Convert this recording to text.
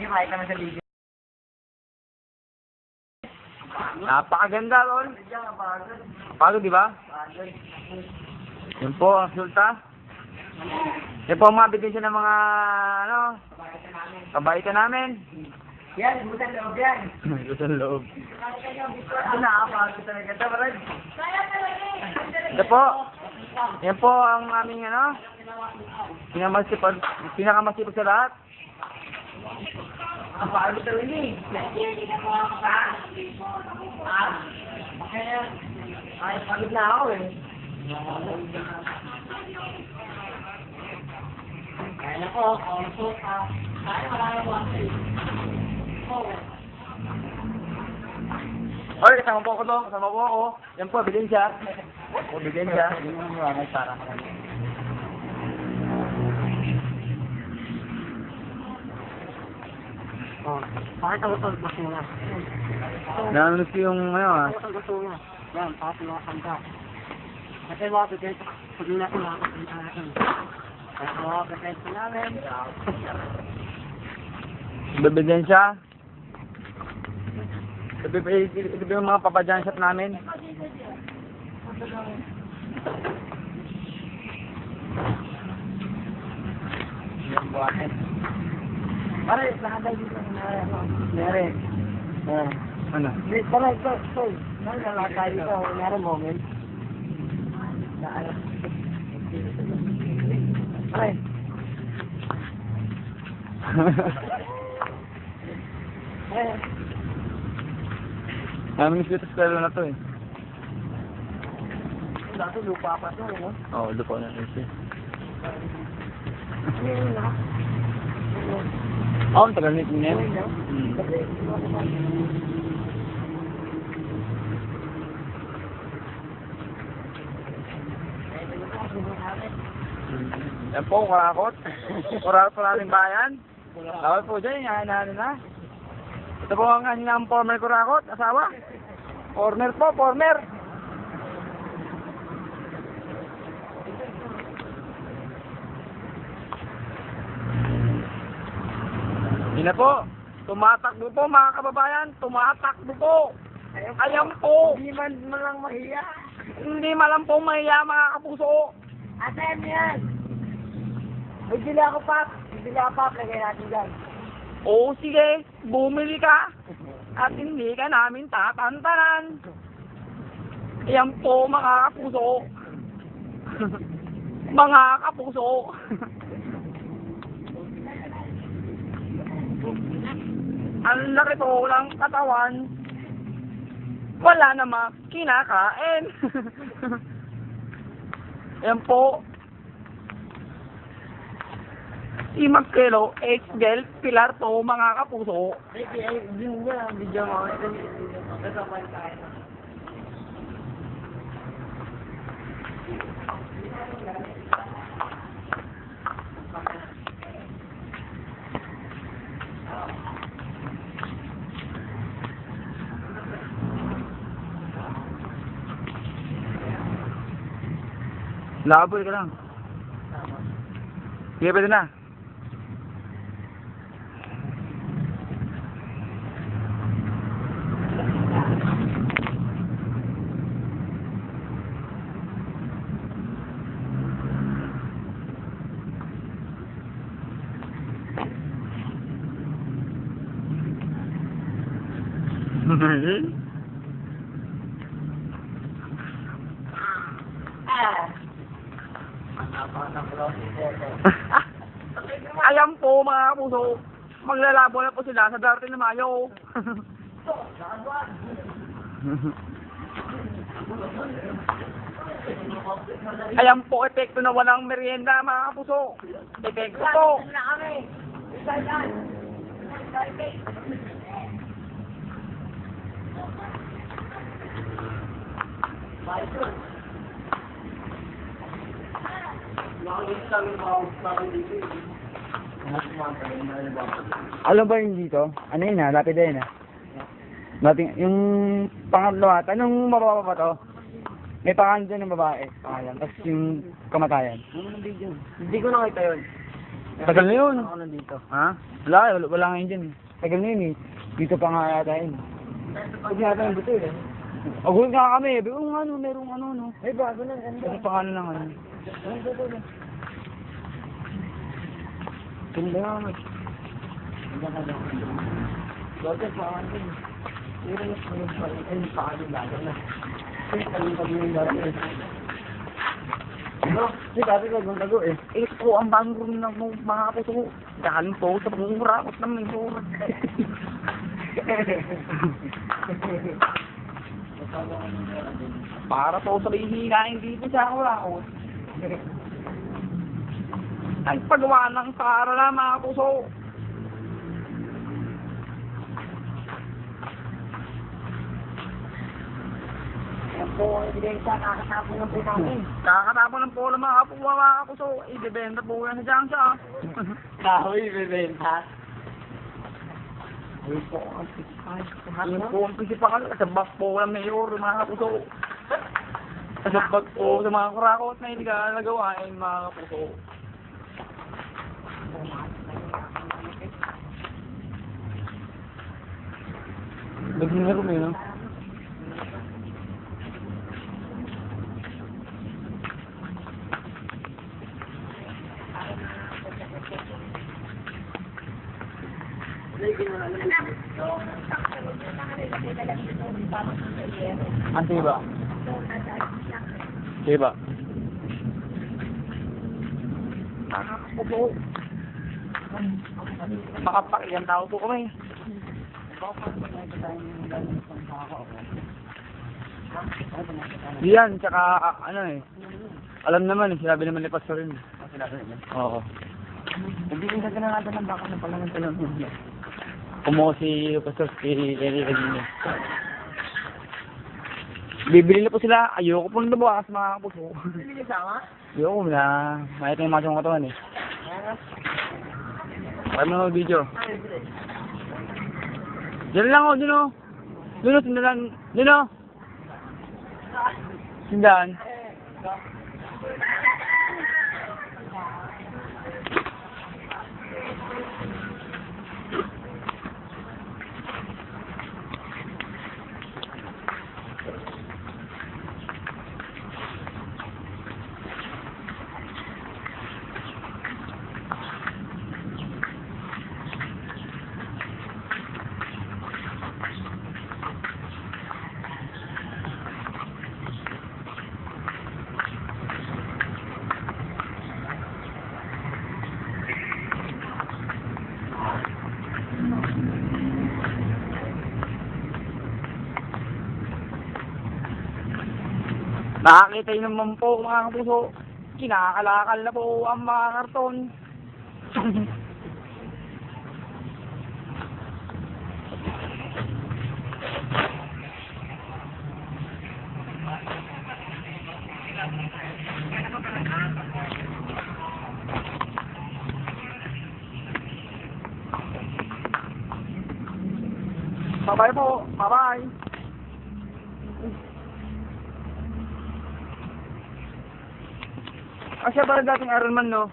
Yung kahit naman sa video. Napakaganda, Ron. Pagod, di ba? Yun po ang resulta. Yan po ang mabigyan siya ng mga, ano, kabaitan namin. Yan, butan loob yan. Gusto loob. Ito nakakapagod talaga ito, Brad. Ito po. Yan po ang aming, ano, pinakamasipag sa lahat. Ang pagod talaga eh. Ay, pagod na ako eh. Kaya na ko, kaya wala na po. Oy, kasama po ako to. Kasama po ako. Yan po, bilhin siya. Bilhin siya. Yun yung mga para. Oh, bakit ang utol basura? Nanonood ko yung, ano, Utol basura. Yan, pakit mga kanta. Kasi mga pagkento, pag nila ko nakakita natin. Kasi mga pagkento namin. bibigyan siya. Ito yung mga papadyan shop namin. Yan, buwatin. Pare, nakatay dito. Nere. Ano? Pare, ito. Nakalakay dito. Nere moment. Pare. Pare. Namin dito sa pelo na to eh. Dati lupa pa to, no? Oo, lupa na ito. Ayun na. Oo, ang tagal nito niya. Yan po, kurakot. Kurakot po natin bayan. Lawal po dyan, hinahanaan na. Ito po ang kanyang former kurakot, asawa. Former po, former. Yun na po. Tumatakbo po mga kababayan. Tumatakbo po. Ayan po. Hindi man lang mahiya. Hindi malam po mahiya mga kapuso. Atem yan! Bibili ako, Pap. Bibili ako, Pap. Lagay natin dyan. Oo, sige. Bumili ka. At hindi ka namin tatantanan. Ayan po mga kapuso. Mga kapuso. Ang laki po ng katawan. Wala namang kinakain. Ayan po. Si Magkelo, H-Gel, Pilar po mga kapuso. Yun nga, video mo. Labol ka lang. Sige, pwede na. Ayan po mga kapuso, maglalabo na po sila sa darating na Mayo. Ayan po, epekto na walang merienda mga kapuso. Epekto po. Alam ba yung dito? Ano yun ha? Lapid din ha? Dating, yung pangatlo ha? Anong mababa pa to? May pangalan dyan ng babae. Pangalan. Tapos yung kamatayan. Hindi ko nakita yun. Tagal na yun. Ako nandito. Ha? Wala nga yun dyan eh. Tagal na yun eh. Dito pa nga yata yun. Pag yata yung buto eh. Agul nga kami. Merong ano, no. Ay, bago na. Kasi pa ano lang ano. Ganda nga. Ganda. Ganda pa ako din. Pero mas mga pala. Ay, pakalo lalo na. Ay, taling yung laro eh. No, si dati tago eh. Ito ang bagong na mga kapuso. Galing po sa mura. At naman yung mura. Para po sa hihinain dito sa ako. Ang paggawa ng para na mga kapuso. Yan po, ebidensya, kakatapon ng po namin. Kakatapon ng polo mga kapuso. Ibebenta po yan sa Jangsha. Kahoy, bebenta. Ay po, ang pisay. Yun po ang prinsipal. Kasabak po ng mayor mga kapuso. Kasabak po sa mga kurakot na hindi ka nagawain mga kapuso. Laging na rin no? Ang tiba? Tiba? Opo. Makapakiyang tao po kami. Yan, tsaka ano eh. Alam naman eh, sinabi naman ni Pastor rin. Oo. Hindi rin ka na natin ng baka na pala ng talong niya. Kumuha si Pastor si Eli Regina. Bibili na po sila. Ayoko po na bukas mga kapuso. Hindi kasama? Ayoko na. Mayat na yung mga katawan eh. Pakay mo na video. Diyan lang o, dun o. Dun o, sindahan. Dun o. Sindahan. Nakakita yun naman po mga kapuso. Kinakalakal na po ang mga karton. Bye-bye po. Bye-bye. Siya ba dating Iron Man, no?